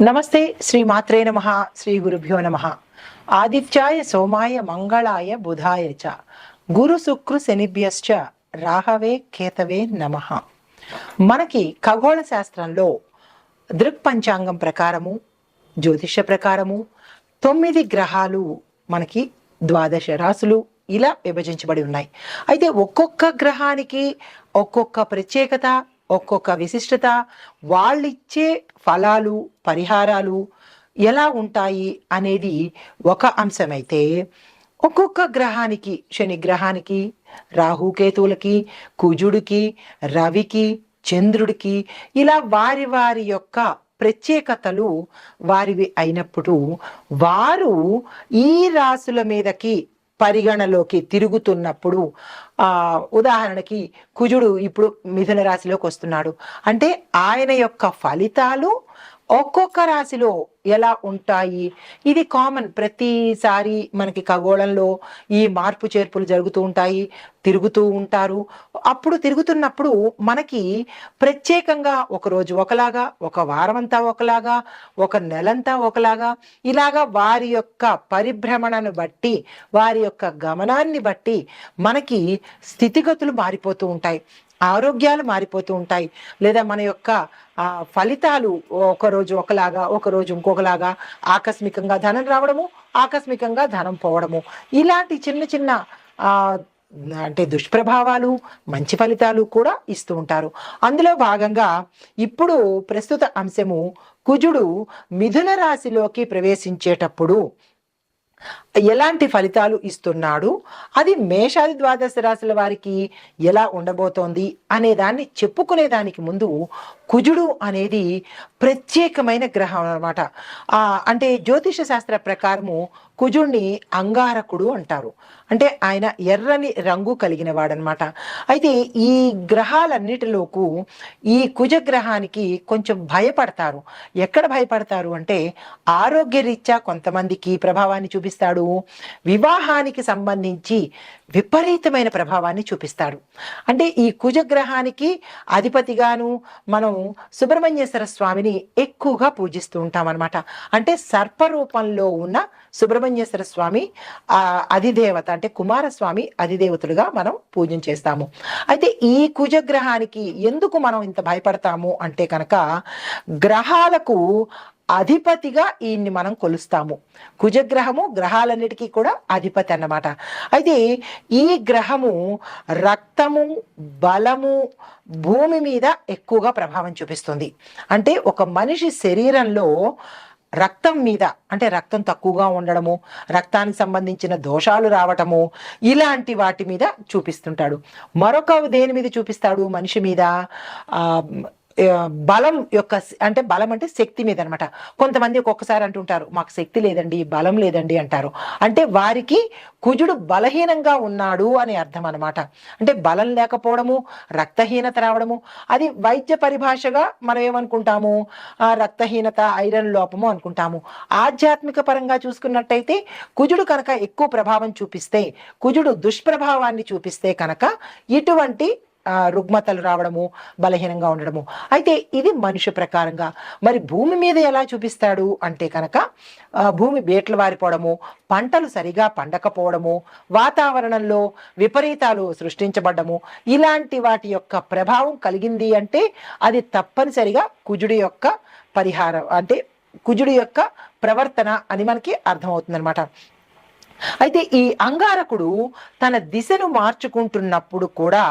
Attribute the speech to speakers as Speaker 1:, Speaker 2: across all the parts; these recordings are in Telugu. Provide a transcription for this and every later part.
Speaker 1: నమస్తే శ్రీ మాత్రే నమః శ్రీ గురుభ్యో నమః ఆదిత్యాయ సోమాయ మంగళాయ బుధాయ చ గురు శుక్రు శనిభ్యశ్చ రాహవే కేతవే నమః. మనకి ఖగోళ శాస్త్రంలో దృక్పంచాంగం ప్రకారము జ్యోతిష ప్రకారము 9 గ్రహాలు మనకి 12 రాసులు ఇలా విభజించబడి ఉన్నాయి. అయితే ఒక్కొక్క గ్రహానికి ఒక్కొక్క ప్రత్యేకత, ఒక్కొక్క విశిష్టత, వాళ్ళిచ్చే ఫలాలు పరిహారాలు ఎలా ఉంటాయి అనేది ఒక అంశమైతే, ఒక్కొక్క గ్రహానికి శని గ్రహానికి రాహుకేతువులకి కుజుడికి రవికి చంద్రుడికి ఇలా వారి వారి యొక్క ప్రత్యేకతలు వారివి అయినప్పుడు వారు ఈ రాసుల మీదకి పరిగణలోకి తిరుగుతున్నప్పుడు ఉదాహరణకి కుజుడు ఇప్పుడు మిథున రాశిలోకి వస్తున్నాడు అంటే ఆయన యొక్క ఫలితాలు ఒక్కొక్క రాశిలో ఎలా ఉంటాయి, ఇది కామన్. ప్రతిసారి మనకి ఖగోళంలో ఈ మార్పు చేర్పులు జరుగుతూ ఉంటాయి, తిరుగుతూ ఉంటారు. అప్పుడు తిరుగుతున్నప్పుడు మనకి ప్రత్యేకంగా ఒకరోజు ఒకలాగా, ఒక వారం అంతా ఒకలాగా, ఒక నెలంతా ఒకలాగా, ఇలాగా వారి యొక్క పరిభ్రమణను బట్టి, వారి యొక్క గమనాన్ని బట్టి మనకి స్థితిగతులు మారిపోతూ ఉంటాయి, ఆరోగ్యాలు మారిపోతూ ఉంటాయి. లేదా మన యొక్క ఫలితాలు ఒకరోజు ఒకలాగా, ఒకరోజు ఇంకొకలాగా, ఆకస్మికంగా ధనం రావడము, ఆకస్మికంగా ధనం పోవడము, ఇలాంటి చిన్న చిన్న అంటే దుష్ప్రభావాలు మంచి ఫలితాలు కూడా ఇస్తూ ఉంటారు. అందులో భాగంగా ఇప్పుడు ప్రస్తుత అంశము కుజుడు మిథున రాశిలోకి ప్రవేశించేటప్పుడు ఎలాంటి ఫలితాలు ఇస్తున్నాడు, అది మేషాది 12 రాశుల వారికి ఎలా ఉండబోతోంది అనే దాన్ని చెప్పుకునేదానికి ముందు కుజుడు అనేది ప్రత్యేకమైన గ్రహం అన్నమాట. అంటే జ్యోతిష శాస్త్ర ప్రకారము కుజుడిని అంగారకుడు అంటారు. అంటే ఆయన ఎర్రని రంగు కలిగిన వాడనమాట. అయితే ఈ గ్రహాలన్నిటిలోకి ఈ కుజ గ్రహానికి కొంచెం భయపడతారు. ఎక్కడ భయపడతారు అంటే ఆరోగ్యరీత్యా కొంతమందికి ప్రభావాన్ని చూపిస్తాడు, వివాహానికి సంబంధించి విపరీతమైన ప్రభావాన్ని చూపిస్తాడు. అంటే ఈ కుజగ్రహానికి అధిపతిగాను మనం సుబ్రహ్మణ్యేశ్వర స్వామిని ఎక్కువగా పూజిస్తూ ఉంటాం అనమాట. అంటే సర్పరూపంలో ఉన్న సుబ్రహ్మణ్యేశ్వర స్వామి అధిదేవత, అంటే కుమారస్వామి అధిదేవతలుగా మనం పూజన చేస్తాము. అయితే ఈ కుజగ్రహానికి ఎందుకు మనం ఇంత భయపడతాము అంటే కనుక గ్రహాలకు అధిపతిగా ఈయన్ని మనం కొలుస్తాము. కుజగ్రహము గ్రహాలన్నిటికీ కూడా అధిపతి అన్నమాట. అయితే ఈ గ్రహము రక్తము బలము భూమి మీద ఎక్కువగా ప్రభావం చూపిస్తుంది. అంటే ఒక మనిషి శరీరంలో రక్తం మీద, అంటే రక్తం తక్కువగా ఉండడము, రక్తానికి సంబంధించిన దోషాలు రావటము, ఇలాంటి వాటి మీద చూపిస్తుంటాడు. మరొక దేని మీద చూపిస్తాడు మనిషి మీద, బలం యొక్క, అంటే బలం అంటే శక్తి మీద అనమాట. కొంతమంది ఒక్కొక్కసారి అంటుంటారు మాకు శక్తి లేదండి, బలం లేదండి అంటారు. అంటే వారికి కుజుడు బలహీనంగా ఉన్నాడు అని అర్థం అనమాట. అంటే బలం లేకపోవడము, రక్తహీనత రావడము, అది వైద్య పరిభాషగా మనం ఏమనుకుంటాము, రక్తహీనత, ఐరన్ లోపము అనుకుంటాము. ఆధ్యాత్మిక పరంగా చూసుకున్నట్టయితే కుజుడు కనుక ఎక్కువ ప్రభావం చూపిస్తే, కుజుడు దుష్ప్రభావాన్ని చూపిస్తే కనుక ఇటువంటి రుగ్మతలు రావడము, బలహీనంగా ఉండడము. అయితే ఇది మనిషి ప్రకారంగా. మరి భూమి మీద ఎలా చూపిస్తాడు అంటే కనుక భూమి బేట్లు వారిపోవడము, పంటలు సరిగా పండకపోవడము, వాతావరణంలో విపరీతాలు సృష్టించబడ్డము, ఇలాంటి వాటి యొక్క ప్రభావం కలిగింది అంటే అది తప్పనిసరిగా కుజుడి యొక్క పరిహారం, అంటే కుజుడి యొక్క ప్రవర్తన అని మనకి అర్థమవుతుంది అనమాట. అయితే ఈ అంగారకుడు తన దిశను మార్చుకుంటున్నప్పుడు కూడా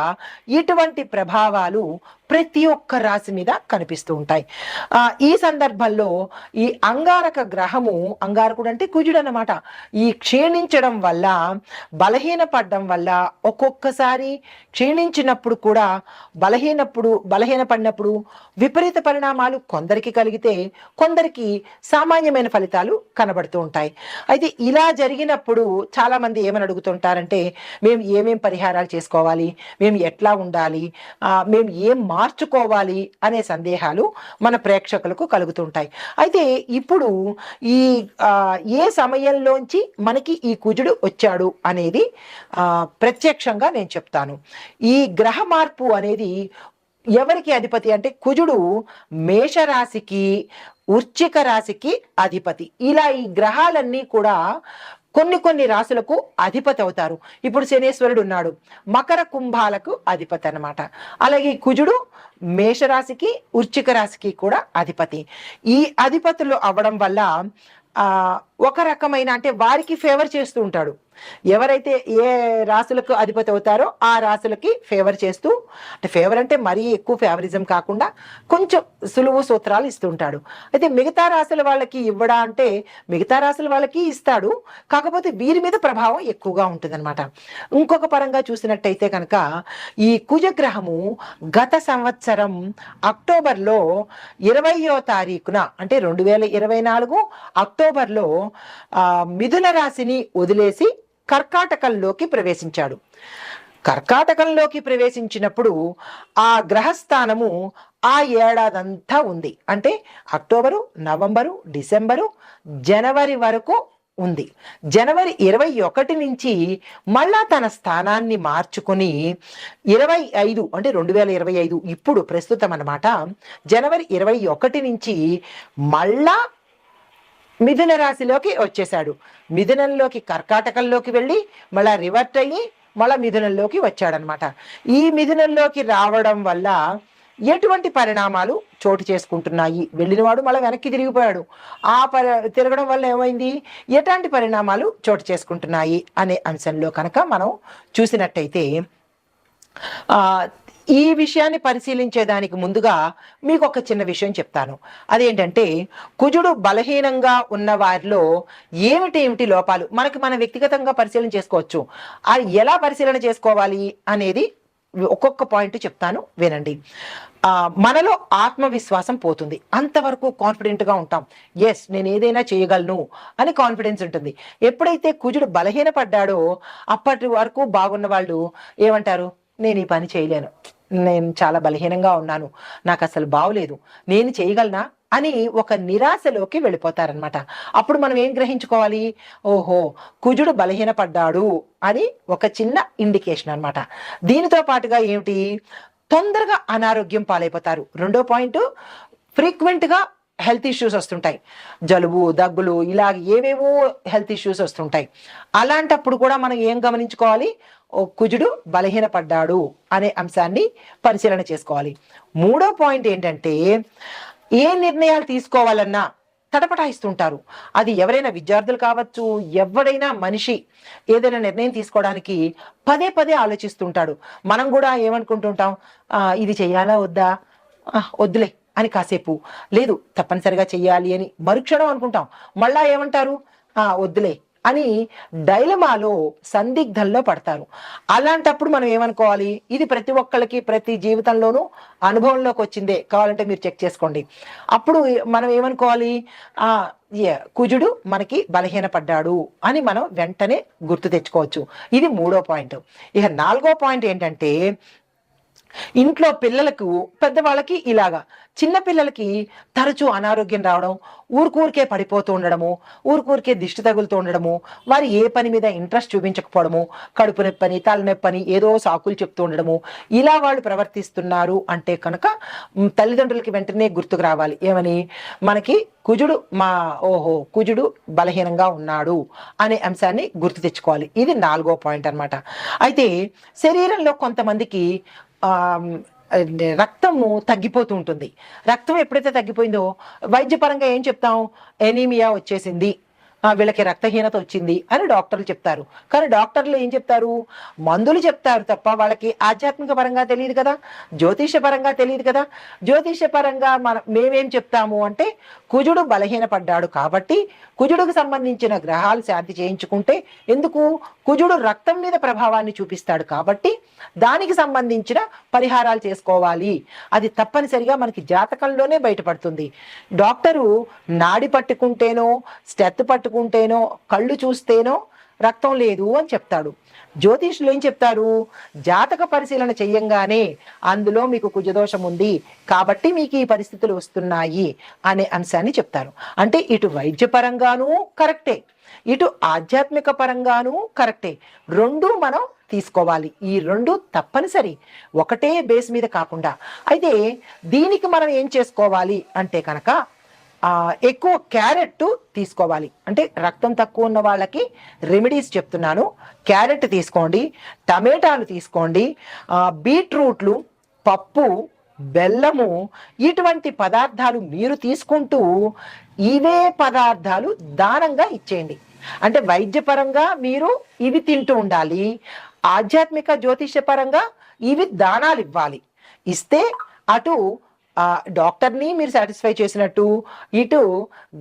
Speaker 1: ఇటువంటి ప్రభావాలు ప్రతి ఒక్క రాశి మీద కనిపిస్తూ ఉంటాయి. ఈ సందర్భంలో ఈ అంగారక గ్రహము, అంగారకుడు అంటే కుజుడు అన్నమాట, ఈ క్షీణించడం వల్ల, బలహీనపడడం వల్ల, ఒక్కొక్కసారి క్షీణించినప్పుడు కూడా బలహీనపడినప్పుడు విపరీత పరిణామాలు కొందరికి కలిగితే కొందరికి సామాన్యమైన ఫలితాలు కనబడుతూ ఉంటాయి. అయితే ఇలా జరిగినప్పుడు చాలా మంది ఏమని అడుగుతుంటారంటే మేము ఏమేం పరిహారాలు చేసుకోవాలి, మేము ఎట్లా ఉండాలి, మేము ఏం మార్చుకోవాలి అనే సందేహాలు మన ప్రేక్షకులకు కలుగుతుంటాయి. అయితే ఇప్పుడు ఈ ఏ సమయంలోంచి మనకి ఈ కుజుడు వచ్చాడు అనేది ప్రత్యక్షంగా నేను చెప్తాను. ఈ గ్రహ మార్పు అనేది ఎవరికి అధిపతి అంటే కుజుడు మేషరాశికి, వృశ్చిక రాశికి అధిపతి. ఇలా ఈ గ్రహాలన్నీ కూడా కొన్ని కొన్ని రాశులకు అధిపతి అవుతారు. ఇప్పుడు శనేశ్వరుడు ఉన్నాడు, మకర కుంభాలకు అధిపతి అన్నమాట. అలాగే కుజుడు మేషరాశికి, వృశ్చిక రాశికి కూడా అధిపతి. ఈ అధిపతులు అవ్వడం వల్ల ఒక రకమైన అంటే వారికి ఫేవర్ చేస్తూ ఉంటాడు. ఎవరైతే ఏ రాశులకు అధిపతి అవుతారో ఆ రాశులకి ఫేవర్ చేస్తూ, అంటే ఫేవర్ అంటే మరీ ఎక్కువ ఫేవరిజం కాకుండా కొంచెం సులువు సూత్రాలు ఇస్తుంటాడు. అయితే మిగతా రాశుల వాళ్ళకి ఇవ్వడా అంటే మిగతా రాశుల వాళ్ళకి ఇస్తాడు, కాకపోతే వీరి మీద ప్రభావం ఎక్కువగా ఉంటుందన్నమాట. ఇంకొక పరంగా చూసినట్టయితే కనుక ఈ కుజగ్రహము గత సంవత్సరం అక్టోబర్లో 20వ తారీఖున అంటే 2024 అక్టోబర్లో మిథున రాశిని వదిలేసి కర్కాటకంలోకి ప్రవేశించాడు. కర్కాటకంలోకి ప్రవేశించినప్పుడు ఆ గ్రహస్థానము ఆ ఏడాదంతా ఉంది. అంటే అక్టోబరు, నవంబరు, డిసెంబరు, జనవరి వరకు ఉంది. జనవరి 21 నుంచి మళ్ళా తన స్థానాన్ని మార్చుకుని 25 అంటే 2025 ఇప్పుడు ప్రస్తుతం అన్నమాట, జనవరి 21 నుంచి మళ్ళా మిథున రాశిలోకి వచ్చేశాడు. మిథునంలోకి కర్కాటకంలోకి వెళ్ళి మళ్ళా రివర్ట్ అయ్యి మళ్ళా మిథునంలోకి వచ్చాడనమాట. ఈ మిథునంలోకి రావడం వల్ల ఎటువంటి పరిణామాలు చోటు చేసుకుంటున్నాయి, వెళ్ళినవాడు మళ్ళీ వెనక్కి తిరిగిపోయాడు, ఆ తిరగడం వల్ల ఏమైంది, ఎలాంటి పరిణామాలు చోటు చేసుకుంటున్నాయి అనే అంశంలో కనుక మనం చూసినట్టయితే ఈ విషయాన్ని పరిశీలించేదానికి ముందుగా మీకు ఒక చిన్న విషయం చెప్తాను. అదేంటంటే కుజుడు బలహీనంగా ఉన్న వారిలో ఏమిటి లోపాలు మనకి మనం వ్యక్తిగతంగా పరిశీలన చేసుకోవచ్చు. అది ఎలా పరిశీలన చేసుకోవాలి అనేది ఒక్కొక్క పాయింట్ చెప్తాను, వినండి. మనలో ఆత్మవిశ్వాసం పోతుంది, అంతవరకు కాన్ఫిడెంట్గా ఉంటాం. ఎస్, నేను ఏదైనా చేయగలను అని కాన్ఫిడెన్స్ ఉంటుంది. ఎప్పుడైతే కుజుడు బలహీనపడ్డాడో అప్పటి వరకు బాగున్న వాళ్ళు ఏమంటారు, నేను ఈ పని చేయలేను, నేను చాలా బలహీనంగా ఉన్నాను, నాకు అసలు బాగోలేదు, నేను చేయగలనా అని ఒక నిరాశలోకి వెళ్ళిపోతారనమాట. అప్పుడు మనం ఏం గ్రహించుకోవాలి, ఓహో కుజుడు బలహీనపడ్డాడు అని ఒక చిన్న ఇండికేషన్ అనమాట. దీనితో పాటుగా ఏమిటి, తొందరగా అనారోగ్యం పాలైపోతారు. రెండో పాయింట్, ఫ్రీక్వెంట్గా హెల్త్ ఇష్యూస్ వస్తుంటాయి, జలుబు, దగ్గులు, ఇలా ఏవేవో హెల్త్ ఇష్యూస్ వస్తుంటాయి. అలాంటప్పుడు కూడా మనం ఏం గమనించుకోవాలి, కుజుడు బలహీనపడ్డాడు అనే అంశాన్ని పరిశీలన చేసుకోవాలి. మూడో పాయింట్ ఏంటంటే ఏ నిర్ణయాలు తీసుకోవాలన్నా తటపటాయిస్తుంటారు. అది ఎవరైనా విద్యార్థులు కావచ్చు, ఎవరైనా మనిషి ఏదైనా నిర్ణయం తీసుకోవడానికి పదే పదే ఆలోచిస్తుంటాడు. మనం కూడా ఏమనుకుంటుంటాం, ఇది చెయ్యాలా వద్దా, వద్దులే అని కాసేపు, లేదు తప్పనిసరిగా చెయ్యాలి అని మరుక్షణం అనుకుంటాం, మళ్ళా ఏమంటారు, వద్దులే అని డైలమాలో సందిగ్ధంలో పడతారు. అలాంటప్పుడు మనం ఏమనుకోవాలి, ఇది ప్రతి ఒక్కళ్ళకి ప్రతి జీవితంలోనూ అనుభవంలోకి వచ్చిందే, కావాలంటే మీరు చెక్ చేసుకోండి. అప్పుడు మనం ఏమనుకోవాలి, కుజుడు మనకి బలహీనపడ్డాడు అని మనం వెంటనే గుర్తు తెచ్చుకోవచ్చు. ఇది మూడో పాయింట్. ఇక నాలుగో పాయింట్ ఏంటంటే ఇంట్లో పిల్లలకు, పెద్దవాళ్ళకి ఇలాగా, చిన్న పిల్లలకి తరచూ అనారోగ్యం రావడం, ఊరికే పడిపోతూ ఉండడము, ఊరికే దిష్టి తగులుతూ ఉండడము, వారు ఏ పని మీద ఇంట్రెస్ట్ చూపించకపోవడము, కడుపు నొప్పని, తలనొప్పని ఏదో సాకులు చెప్తూ ఉండడము, ఇలా వాళ్ళు ప్రవర్తిస్తున్నారు అంటే కనుక తల్లిదండ్రులకి వెంటనే గుర్తుకు రావాలి, ఏమని, మనకి కుజుడు కుజుడు బలహీనంగా ఉన్నాడు అనే అంశాన్ని గుర్తు తెచ్చుకోవాలి. ఇది నాలుగో పాయింట్ అనమాట. అయితే శరీరంలో కొంతమందికి రక్తము తగ్గిపోతూ ఉంటుంది. రక్తం ఎప్పుడైతే తగ్గిపోయిందో వైద్యపరంగా ఏం చెప్తాం, ఎనీమియా వచ్చేసింది, వీళ్ళకి రక్తహీనత వచ్చింది అని డాక్టర్లు చెప్తారు. కానీ డాక్టర్లు ఏం చెప్తారు, మందులు చెప్తారు తప్ప వాళ్ళకి ఆధ్యాత్మిక పరంగా తెలియదు కదా, జ్యోతిష పరంగా తెలియదు కదా. జ్యోతిష పరంగా మేమేం చెప్తాము అంటే, కుజుడు బలహీనపడ్డాడు కాబట్టి కుజుడుకు సంబంధించిన గ్రహాలు శాంతి చేయించుకుంటే, ఎందుకు, కుజుడు రక్తం మీద ప్రభావాన్ని చూపిస్తాడు కాబట్టి దానికి సంబంధించిన పరిహారాలు చేసుకోవాలి. అది తప్పనిసరిగా మనకి జాతకంలోనే బయటపడుతుంది. డాక్టరు నాడి పట్టుకుంటేనో, స్టెత్ పట్టుకుంటేనో, కళ్ళు చూస్తేనో రక్తం లేదు అని చెప్తాడు. జ్యోతిష్యులు ఏం చెప్తారు? జాతక పరిశీలన చెయ్యంగానే అందులో మీకు కుజదోషం ఉంది కాబట్టి మీకు ఈ పరిస్థితులు వస్తున్నాయి అనే అంశాన్ని చెప్తారు. అంటే ఇటు వైద్యపరంగానూ కరెక్టే, ఇటు ఆధ్యాత్మిక పరంగానూ కరెక్టే. రెండు మనం తీసుకోవాలి. ఈ రెండు తప్పనిసరి, ఒకటే బేస్ మీద కాకుండా. అయితే దీనికి మనం ఏం చేసుకోవాలి అంటే కనుక ఎక్కువ క్యారెట్ తీసుకోవాలి. అంటే రక్తం తక్కువ ఉన్న వాళ్ళకి రెమెడీస్ చెప్తున్నాను. క్యారెట్ తీసుకోండి, టమాటాలు తీసుకోండి, బీట్రూట్లు, పప్పు, బెల్లము, ఇటువంటి పదార్థాలు మీరు తీసుకుంటూ ఇవే పదార్థాలు దానంగా ఇచ్చేయండి. అంటే వైద్యపరంగా మీరు ఇవి తింటూ ఉండాలి, ఆధ్యాత్మిక జ్యోతిష్యపరంగా ఇవి దానాలు ఇవ్వాలి. ఇస్తే అటు డాక్టర్ని మీరు సాటిస్ఫై చేసినట్టు, ఇటు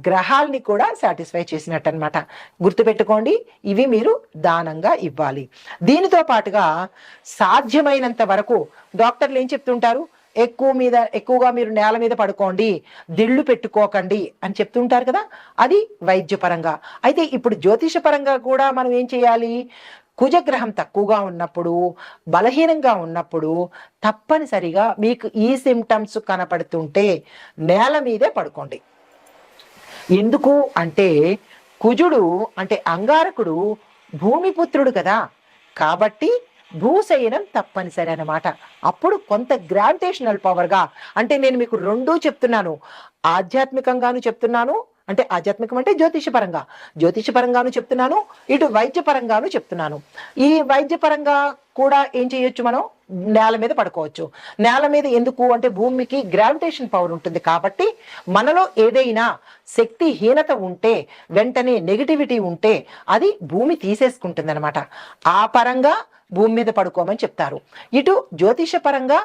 Speaker 1: గ్రహాల్ని కూడా సాటిస్ఫై చేసినట్టు అనమాట. గుర్తుపెట్టుకోండి, ఇవి మీరు దానంగా ఇవ్వాలి. దీనితో పాటుగా సాధ్యమైనంత వరకు డాక్టర్లు ఏం చెప్తుంటారు? ఎక్కువగా మీరు నేల మీద పడుకోండి, దిళ్ళు పెట్టుకోకండి అని చెప్తుంటారు కదా, అది వైద్యపరంగా. అయితే ఇప్పుడు జ్యోతిషపరంగా కూడా మనం ఏం చేయాలి? కుజగ్రహం తక్కువగా ఉన్నప్పుడు, బలహీనంగా ఉన్నప్పుడు తప్పనిసరిగా మీకు ఈ సిమ్టమ్స్ కనపడుతుంటే నేల మీదే పడుకోండి. ఎందుకు అంటే కుజుడు అంటే అంగారకుడు భూమిపుత్రుడు కదా, కాబట్టి భూశయనం తప్పనిసరి అన్నమాట. అప్పుడు కొంత గ్రావిటేషనల్ పవర్గా, అంటే నేను మీకు రెండూ చెప్తున్నాను, ఆధ్యాత్మికంగాను చెప్తున్నాను, అంటే ఆధ్యాత్మికం అంటే జ్యోతిషపరంగాను చెప్తున్నాను, ఇటు వైద్యపరంగాను చెప్తున్నాను. ఈ వైద్యపరంగా కూడా ఏం చేయొచ్చు? మనం నేల మీద పడుకోవచ్చు. నేల మీద ఎందుకు అంటే భూమికి గ్రావిటేషన్ పవర్ ఉంటుంది కాబట్టి మనలో ఏదైనా శక్తిహీనత ఉంటే, వెంటనే నెగిటివిటీ ఉంటే అది భూమి తీసేసుకుంటుంది అనమాట. ఆ పరంగా భూమి మీద పడుకోమని చెప్తారు. ఇటు జ్యోతిష పరంగా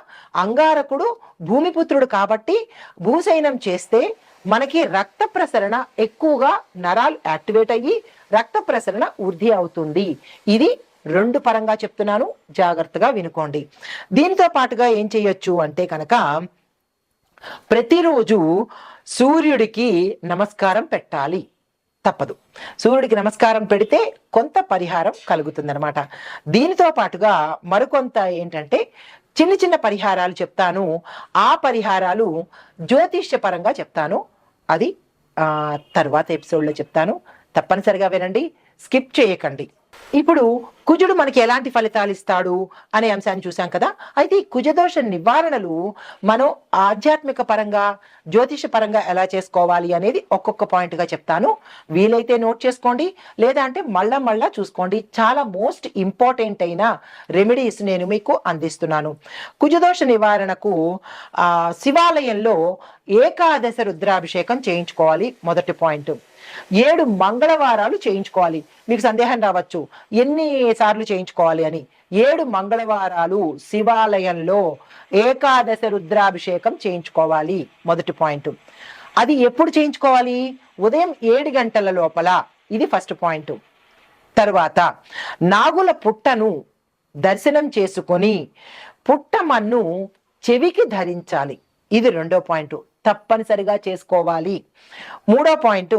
Speaker 1: అంగారకుడు భూమిపుత్రుడు కాబట్టి భూశయనం చేస్తే మనకి రక్త ప్రసరణ ఎక్కువగా, నరాలు యాక్టివేట్ అయ్యి రక్త ప్రసరణ వృద్ధి అవుతుంది. ఇది రెండు పరంగా చెప్తున్నాను, జాగ్రత్తగా వినుకోండి. దీనితో పాటుగా ఏం చేయొచ్చు అంటే కనుక ప్రతిరోజు సూర్యుడికి నమస్కారం పెట్టాలి, తప్పదు. సూర్యుడికి నమస్కారం పెడితే కొంత పరిహారం కలుగుతుందన్నమాట. దీనితో పాటుగా మరికొంత ఏంటంటే చిన్న చిన్న పరిహారాలు చెప్తాను. ఆ పరిహారాలు జ్యోతిష్య పరంగా చెప్తాను, అది తర్వాత ఎపిసోడ్లో చెప్తాను. తప్పనిసరిగా వినండి, స్కిప్ చేయకండి. ఇప్పుడు కుజుడు మనకి ఎలాంటి ఫలితాలు ఇస్తాడు అనే అంశాన్ని చూసాం కదా. అయితే ఈ కుజదోష నివారణలు మనం ఆధ్యాత్మిక పరంగా, జ్యోతిష పరంగా ఎలా చేసుకోవాలి అనేది ఒక్కొక్క పాయింట్గా చెప్తాను. వీలైతే నోట్ చేసుకోండి, లేదా అంటే మళ్ళా చూసుకోండి. చాలా మోస్ట్ ఇంపార్టెంట్ అయిన రెమెడీస్ నేను మీకు అందిస్తున్నాను. కుజదోష నివారణకు శివాలయంలో ఏకాదశ రుద్రాభిషేకం చేయించుకోవాలి. మొదటి పాయింట్. 7 మంగళవారాలు చేయించుకోవాలి. మీకు సందేహం రావచ్చు, ఎన్ని సార్లు చేయించుకోవాలి అని. 7 మంగళవారాలు శివాలయంలో ఏకాదశ రుద్రాభిషేకం చేయించుకోవాలి. మొదటి పాయింట్. అది ఎప్పుడు చేయించుకోవాలి? ఉదయం 7 గంటల లోపల. ఇది ఫస్ట్ పాయింట్. తర్వాత నాగుల పుట్టను దర్శనం చేసుకొని పుట్టమన్ను చెవికి ధరించాలి. ఇది రెండో పాయింట్, తప్పనిసరిగా చేసుకోవాలి. మూడో పాయింట్,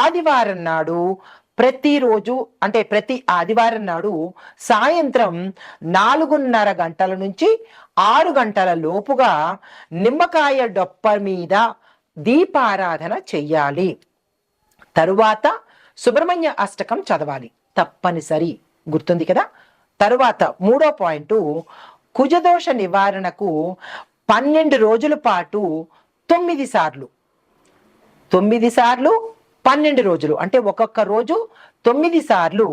Speaker 1: ఆదివారం నాడు ప్రతిరోజు అంటే ప్రతి ఆదివారం నాడు సాయంత్రం 4:30 గంటల నుంచి 6 గంటల లోపుగా నిమ్మకాయ డొప్ప మీద దీపారాధన చెయ్యాలి. తరువాత సుబ్రహ్మణ్య అష్టకం చదవాలి, తప్పనిసరి. గుర్తుంది కదా. తరువాత మూడో పాయింట్, కుజదోష నివారణకు 12 రోజుల పాటు 9 సార్లు 12 రోజులు అంటే ఒక్కొక్క రోజు 9 సార్లు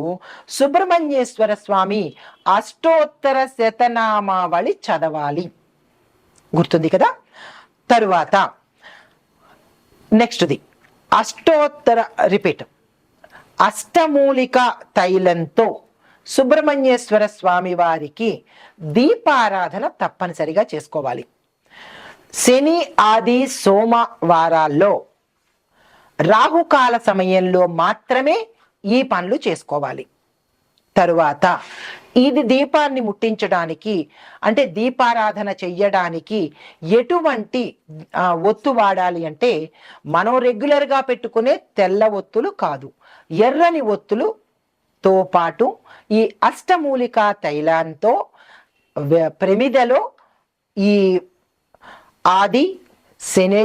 Speaker 1: సుబ్రహ్మణ్యేశ్వర స్వామి అష్టోత్తర శతనామావళి చదవాలి. గుర్తుంది కదా. తరువాత నెక్స్ట్ది అష్టమూలిక తైలంతో సుబ్రహ్మణ్యేశ్వర స్వామి వారికి దీపారాధన తప్పనిసరిగా చేసుకోవాలి. శని, ఆది, సోమ వారాల్లో రాహుకాల సమయంలో మాత్రమే ఈ పనులు చేసుకోవాలి. తరువాత ఇది దీపాన్ని ముట్టించడానికి అంటే దీపారాధన చెయ్యడానికి ఎటువంటి ఒత్తు వాడాలి అంటే మనం రెగ్యులర్గా పెట్టుకునే తెల్ల ఒత్తులు కాదు, ఎర్రని ఒత్తులు తో పాటు ఈ అష్టమూలికా తైలంతో ప్రమిదలో ఈ ఆది, శని,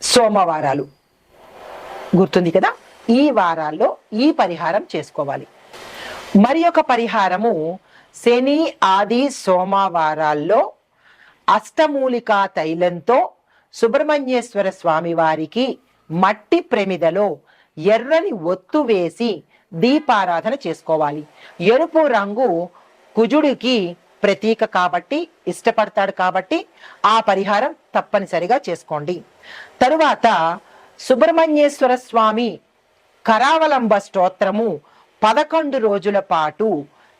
Speaker 1: సోమవారాలు గుర్తుంది కదా, ఈ వారాల్లో ఈ పరిహారం చేసుకోవాలి. మరి ఒక పరిహారము శని, ఆది, సోమవారాల్లో అష్టమూలికా తైలంతో సుబ్రహ్మణ్యేశ్వర స్వామి వారికి మట్టి ప్రమిదలో ఎర్రని ఒత్తు వేసి దీపారాధన చేసుకోవాలి. ఎరుపు రంగు కుజుడికి ప్రతీక కాబట్టి, ఇష్టపడతాడు కాబట్టి ఆ పరిహారం తప్పనిసరిగా చేసుకోండి. తరువాత సుబ్రహ్మణ్యేశ్వర స్వామి కరావలంబ స్తోత్రము 11 రోజుల పాటు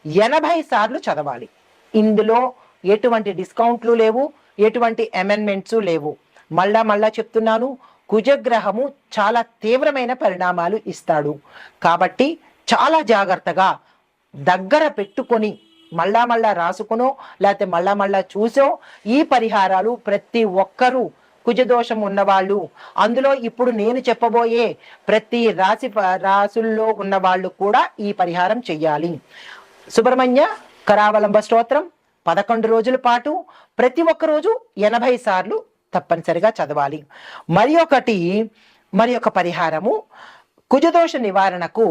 Speaker 1: 80 సార్లు చదవాలి. ఇందులో ఎటువంటి డిస్కౌంట్లు లేవు, ఎటువంటి అమెండ్మెంట్స్ లేవు. మళ్ళా చెప్తున్నాను, కుజగ్రహము చాలా తీవ్రమైన పరిణామాలు ఇస్తాడు కాబట్టి చాలా జాగ్రత్తగా దగ్గర పెట్టుకొని మళ్ళా రాసుకునో లేకపోతే మళ్ళా చూసో ఈ పరిహారాలు ప్రతి ఒక్కరూ కుజదోషం ఉన్నవాళ్ళు, అందులో ఇప్పుడు నేను చెప్పబోయే ప్రతి రాసుల్లో ఉన్న వాళ్ళు కూడా ఈ పరిహారం చెయ్యాలి. సుబ్రహ్మణ్య కరావలంబ స్తోత్రం 11 రోజుల పాటు ప్రతి ఒక్క రోజు 80 సార్లు తప్పనిసరిగా చదవాలి. మరి ఒక పరిహారము కుజదోష నివారణకు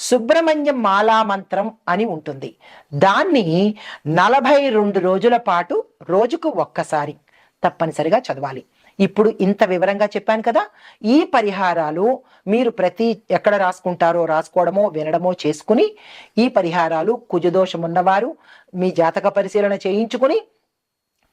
Speaker 1: సుబ్రహ్మణ్యం మాలా మంత్రం అని ఉంటుంది. దాన్ని 42 రోజుల పాటు రోజుకు ఒక్కసారి తప్పనిసరిగా చదవాలి. ఇప్పుడు ఇంత వివరంగా చెప్పాను కదా, ఈ పరిహారాలు మీరు ఎక్కడ రాసుకుంటారో రాసుకోవడమో వినడమో చేసుకుని ఈ పరిహారాలు కుజదోషం ఉన్నవారు మీ జాతక పరిశీలన చేయించుకుని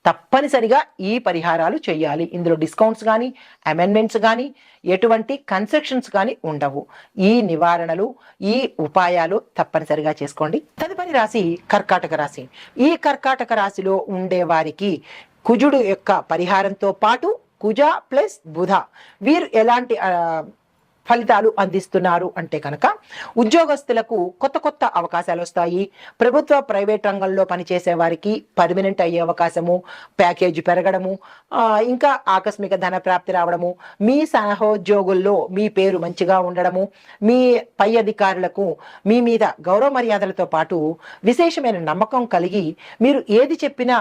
Speaker 1: తప్పనిసరిగా ఈ పరిహారాలు చేయాలి. ఇందులో డిస్కౌంట్స్ కానీ అమెండ్మెంట్స్ కానీ ఎటువంటి కన్సెషన్స్ కానీ ఉండవు. ఈ నివారణలు, ఈ ఉపాయాలు తప్పనిసరిగా చేసుకోండి. తదుపరి రాశి కర్కాటక రాశి. ఈ కర్కాటక రాశిలో ఉండే వారికి కుజుడు యొక్క పరిహారంతో పాటు కుజ ప్లస్ బుధ వీరు ఎలాంటి ఫలితాలు అందిస్తున్నారు అంటే కనుక ఉద్యోగస్తులకు కొత్త అవకాశాలు వస్తాయి. ప్రభుత్వ ప్రైవేట్ రంగంలో పనిచేసే వారికి పర్మనెంట్ అయ్యే అవకాశము, ప్యాకేజీ పెరగడము, ఇంకా ఆకస్మిక ధన ప్రాప్తి రావడము, మీ సహోద్యోగుల్లో మీ పేరు మంచిగా ఉండడము, మీ పై అధికారులకు మీ మీద గౌరవ మర్యాదలతో పాటు విశేషమైన నమ్మకం కలిగి మీరు ఏది చెప్పినా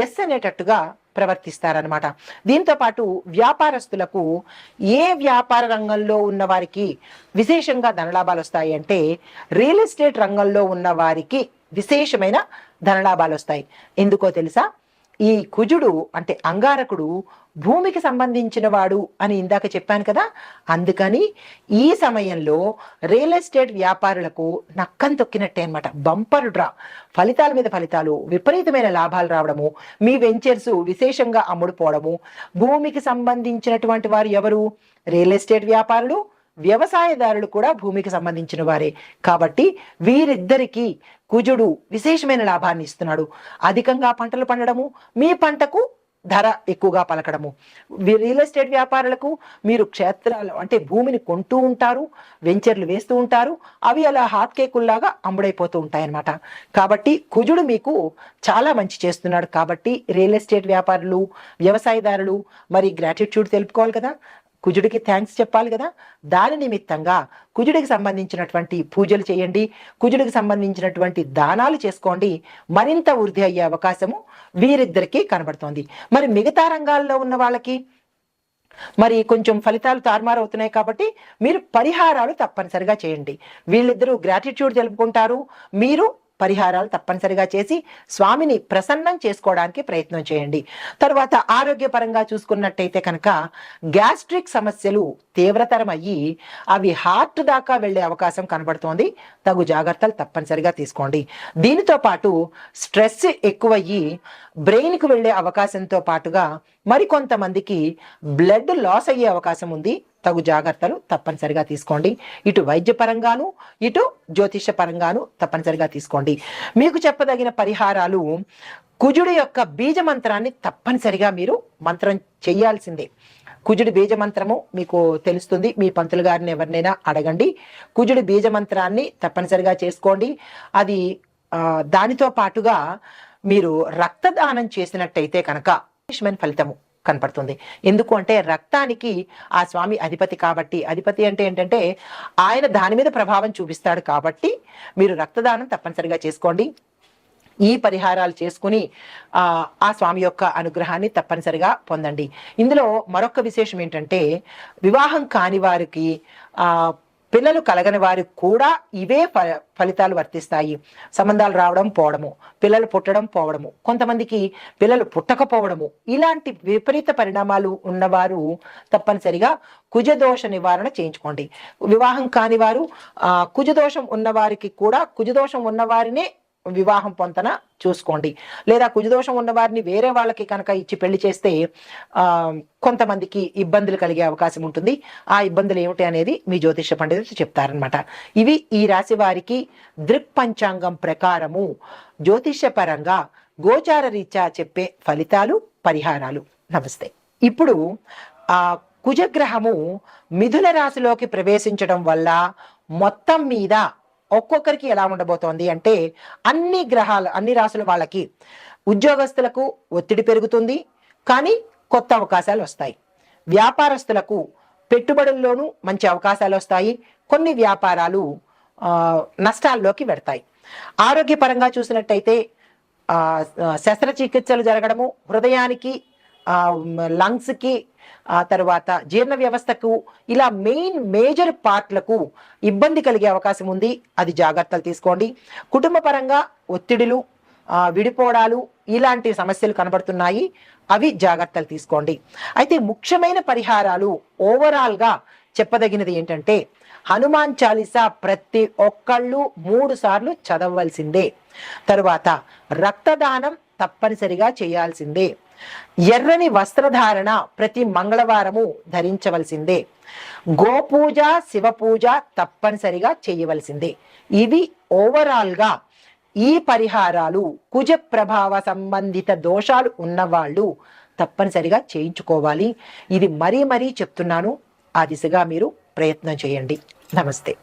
Speaker 1: ఎస్ అనేటట్టుగా ప్రవర్తిస్తారనమాట. దీంతో పాటు వ్యాపారస్తులకు ఏ వ్యాపార రంగంలో ఉన్న వారికి విశేషంగా ధనలాభాలు వస్తాయి అంటే రియల్ ఎస్టేట్ రంగంలో ఉన్న వారికి విశేషమైన ధనలాభాలు వస్తాయి. ఎందుకో తెలుసా? ఈ కుజుడు అంటే అంగారకుడు భూమికి సంబంధించిన వాడు అని ఇందాక చెప్పాను కదా, అందుకని ఈ సమయంలో రియల్ ఎస్టేట్ వ్యాపారులకు నక్కం తొక్కినట్టే అనమాట. బంపర్ డ్రా, ఫలితాల మీద ఫలితాలు, విపరీతమైన లాభాలు రావడము, మీ వెంచర్స్ విశేషంగా అమ్ముడుపోవడము. భూమికి సంబంధించినటువంటి వారు ఎవరు? రియల్ ఎస్టేట్ వ్యాపారులు, వ్యవసాయదారులు కూడా భూమికి సంబంధించిన వారే కాబట్టి వీరిద్దరికీ కుజుడు విశేషమైన లాభాన్ని ఇస్తున్నాడు. అధికంగా పంటలు పండడము, మీ పంటకు ధర ఎక్కువగా పలకడము. రియల్ ఎస్టేట్ వ్యాపారులకు మీరు క్షేత్రాలు అంటే భూమిని కొంటూ ఉంటారు, వెంచర్లు వేస్తూ ఉంటారు, అవి అలా హాట్ కేకుల్లాగా అమ్ముడైపోతూ ఉంటాయన్నమాట. కాబట్టి కుజుడు మీకు చాలా మంచి చేస్తున్నాడు. కాబట్టి రియల్ ఎస్టేట్ వ్యాపారులు, వ్యవసాయదారులు మరి గ్రాటిట్యూడ్ తెలుపుకోవాలి కదా, కుజుడికి థ్యాంక్స్ చెప్పాలి కదా. దాని నిమిత్తంగా కుజుడికి సంబంధించినటువంటి పూజలు చేయండి, కుజుడికి సంబంధించినటువంటి దానాలు చేసుకోండి. మరింత వృద్ధి అయ్యే అవకాశము వీరిద్దరికీ కనబడుతోంది. మరి మిగతా రంగాల్లో ఉన్న వాళ్ళకి మరి కొంచెం ఫలితాలు తారుమారు అవుతున్నాయి కాబట్టి మీరు పరిహారాలు తప్పనిసరిగా చేయండి. వీళ్ళిద్దరూ గ్రాటిట్యూడ్ తెలుపుకుంటారు, మీరు పరిహారాలు తప్పనిసరిగా చేసి స్వామిని ప్రసన్నం చేసుకోవడానికి ప్రయత్నం చేయండి. తర్వాత ఆరోగ్యపరంగా చూసుకున్నట్టయితే కనుక గ్యాస్ట్రిక్ సమస్యలు తీవ్రతరం అయ్యి అవి హార్ట్ దాకా వెళ్లే అవకాశం కనబడుతోంది. తగు జాగ్రత్తలు తప్పనిసరిగా తీసుకోండి. దీనితో పాటు స్ట్రెస్ ఎక్కువయ్యి బ్రెయిన్కు వెళ్లే అవకాశంతో పాటుగా మరికొంతమందికి బ్లడ్ లాస్ అయ్యే అవకాశం ఉంది. తగు జాగ్రత్తలు తప్పనిసరిగా తీసుకోండి. ఇటు వైద్యపరంగాను ఇటు జ్యోతిష పరంగాను తప్పనిసరిగా తీసుకోండి. మీకు చెప్పదగిన పరిహారాలు కుజుడు యొక్క బీజ మంత్రాన్ని తప్పనిసరిగా మీరు మంత్రం చెయ్యాల్సిందే. కుజుడి బీజ మంత్రము మీకు తెలుస్తుంది, మీ పంతులు గారిని ఎవరినైనా అడగండి. కుజుడి బీజ మంత్రాన్ని తప్పనిసరిగా చేసుకోండి. అది దానితో పాటుగా మీరు రక్తదానం చేసినట్టయితే కనుక విశేషమైన ఫలితము కనపడుతుంది. ఎందుకు అంటే రక్తానికి ఆ స్వామి అధిపతి కాబట్టి, అధిపతి అంటే ఏంటంటే ఆయన దాని మీద ప్రభావం చూపిస్తాడు కాబట్టి మీరు రక్తదానం తప్పనిసరిగా చేసుకోండి. ఈ పరిహారాలు చేసుకుని ఆ స్వామి యొక్క అనుగ్రహాన్ని తప్పనిసరిగా పొందండి. ఇందులో మరొక విశేషం ఏంటంటే వివాహం కాని వారికి పిల్లలు కలగని వారికి కూడా ఇవే ఫలితాలు వర్తిస్తాయి. సంబంధాలు రావడం పోవడము, పిల్లలు పుట్టడం పోవడము, కొంతమందికి పిల్లలు పుట్టకపోవడము, ఇలాంటి విపరీత పరిణామాలు ఉన్నవారు తప్పనిసరిగా కుజదోష నివారణ చేయించుకోండి. వివాహం కాని వారు కుజదోషం ఉన్నవారికి కూడా కుజదోషం ఉన్నవారినే వివాహం పొంతన చూసుకోండి. లేదా కుజదోషం ఉన్నవారిని వేరే వాళ్ళకి కనుక ఇచ్చి పెళ్లి చేస్తే కొంతమందికి ఇబ్బందులు కలిగే అవకాశం ఉంటుంది. ఆ ఇబ్బందులు ఏమిటి అనేది మీ జ్యోతిష పండితులు చెప్తారనమాట. ఇవి ఈ రాశి వారికి దృక్పంచాంగం ప్రకారము జ్యోతిషపరంగా గోచార రీత్యా చెప్పే ఫలితాలు, పరిహారాలు. నమస్తే. ఇప్పుడు కుజగ్రహము మిథున రాశిలోకి ప్రవేశించడం వల్ల మొత్తం మీద ఒక్కొక్కరికి ఎలా ఉండబోతోంది అంటే అన్ని గ్రహాలు, అన్ని రాశుల వాళ్ళకి ఉద్యోగస్తులకు ఒత్తిడి పెరుగుతుంది, కానీ కొత్త అవకాశాలు వస్తాయి. వ్యాపారస్తులకు పెట్టుబడుల్లోనూ మంచి అవకాశాలు వస్తాయి. కొన్ని వ్యాపారాలు నష్టాల్లోకి వెడతాయి. ఆరోగ్యపరంగా చూసినట్టయితే శస్త్రచికిత్సలు జరగడము, హృదయానికి, లంగ్స్కి, తర్వాత జీర్ణ వ్యవస్థకు, ఇలా మేజర్ పార్ట్లకు ఇబ్బంది కలిగే అవకాశం ఉంది. అది జాగ్రత్తలు తీసుకోండి. కుటుంబ పరంగా ఒత్తిడులు, విడిపోవడాలు, ఇలాంటి సమస్యలు కనబడుతున్నాయి. అవి జాగ్రత్తలు తీసుకోండి. అయితే ముఖ్యమైన పరిహారాలు ఓవరాల్గా చెప్పదగినది ఏంటంటే హనుమాన్ చాలీసా ప్రతి ఒక్కళ్ళు 3 సార్లు చదవవలసిందే. తరువాత రక్తదానం తప్పనిసరిగా చేయాల్సిందే. ఎర్రని వస్త్రధారణ ప్రతి మంగళవారము ధరించవలసిందే. గోపూజ, శివపూజ తప్పనిసరిగా చేయవలసిందే. ఇవి ఓవరాల్గా ఈ పరిహారాలు కుజ ప్రభావ సంబంధిత దోషాలు ఉన్నవాళ్ళు తప్పనిసరిగా చేయించుకోవాలి. ఇది మరీ చెప్తున్నాను. ఆ దిశగా మీరు ప్రయత్నం చేయండి. నమస్తే.